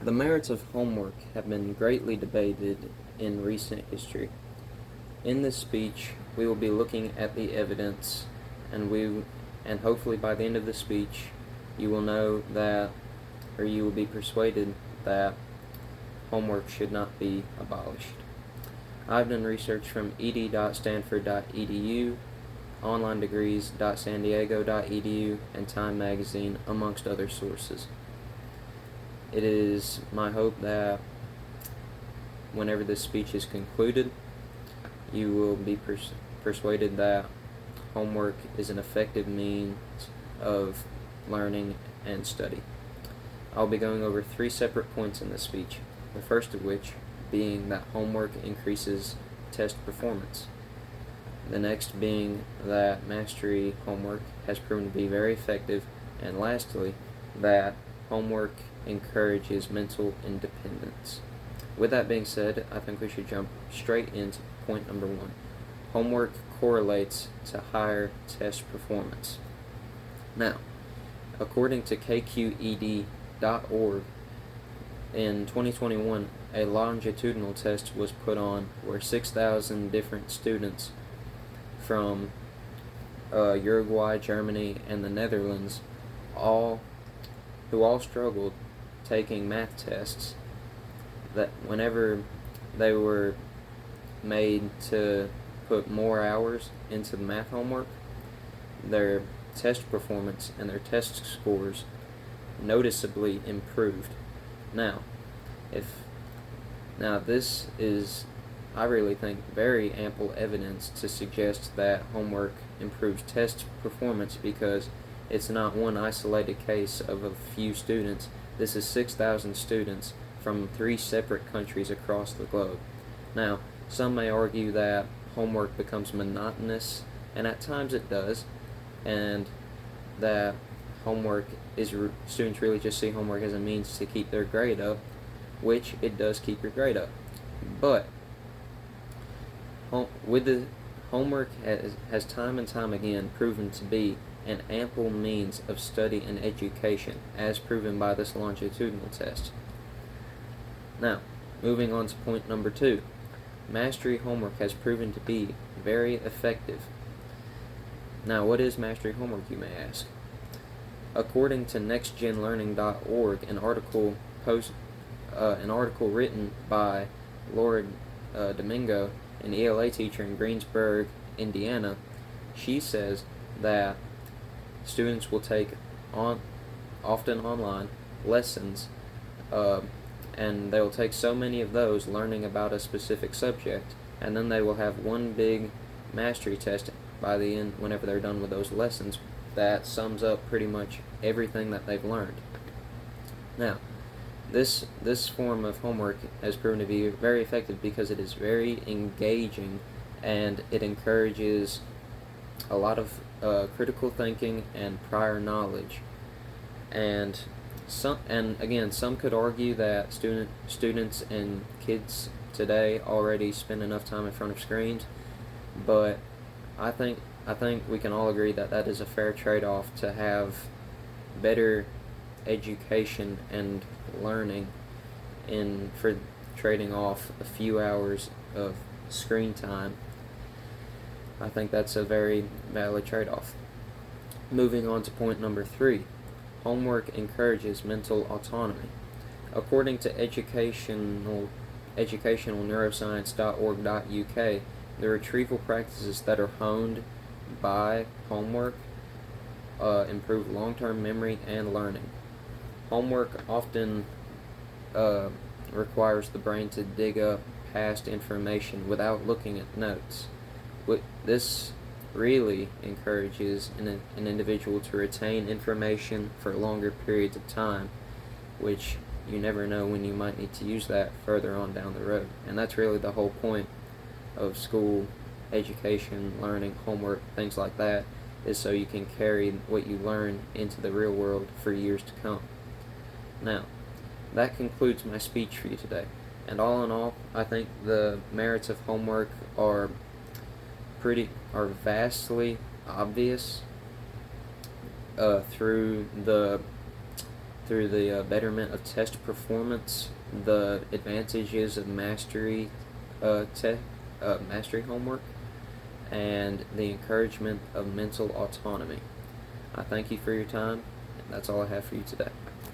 The merits of homework have been greatly debated in recent history. In this speech, we will be looking at the evidence, and hopefully by the end of the speech, you will know that, or you will be persuaded that homework should not be abolished. I've done research from ed.stanford.edu, onlinedegrees.sandiego.edu, and Time Magazine, amongst other sources. It is my hope that whenever this speech is concluded, you will be persuaded that homework is an effective means of learning and study. I'll be going over 3 separate points in this speech, the first of which being that homework increases test performance. The next being that mastery homework has proven to be very effective, and lastly, that homework encourages mental independence. With that being said, I think we should jump straight into point number 1. Homework correlates to higher test performance. Now, according to KQED.org, in 2021, a longitudinal test was put on where 6,000 different students from Uruguay, Germany, and the Netherlands, who all struggled taking math tests, that whenever they were made to put more hours into the math homework, their test performance and their test scores noticeably improved. Now, this is, I really think, very ample evidence to suggest that homework improves test performance, because it's not one isolated case of a few students. This is 6,000 students from 3 separate countries across the globe. Now, some may argue that homework becomes monotonous, and at times it does, and that students really just see homework as a means to keep their grade up, which it does keep your grade up. But homework has time and time again proven to be an ample means of study and education, as proven by this longitudinal test. Now, moving on to point number 2. Mastery homework has proven to be very effective. Now, what is mastery homework, you may ask? According to nextgenlearning.org, an article written by Laura Domingo, an ELA teacher in Greensburg, Indiana, she says that students will take often online lessons, and they will take so many of those learning about a specific subject, and then they will have one big mastery test by the end, whenever they're done with those lessons, that sums up pretty much everything that they've learned. Now, this form of homework has proven to be very effective because it is very engaging, and it encourages a lot of critical thinking and prior knowledge. And some could argue that students and kids today already spend enough time in front of screens, but I think we can all agree that that is a fair trade-off to have better education and learning for trading off a few hours of screen time. I think that's a very valid trade-off. Moving on to point number 3. Homework encourages mental autonomy. According to educationalneuroscience.org.uk, the retrieval practices that are honed by homework improve long-term memory and learning. Homework often requires the brain to dig up past information without looking at notes. This really encourages an individual to retain information for longer periods of time, which you never know when you might need to use that further on down the road. And that's really the whole point of school, education, learning, homework, things like that, is so you can carry what you learn into the real world for years to come. Now, that concludes my speech for you today. And all in all, I think the merits of homework are vastly obvious through through the betterment of test performance, the advantages of mastery homework, and the encouragement of mental autonomy. I thank you for your time, and that's all I have for you today.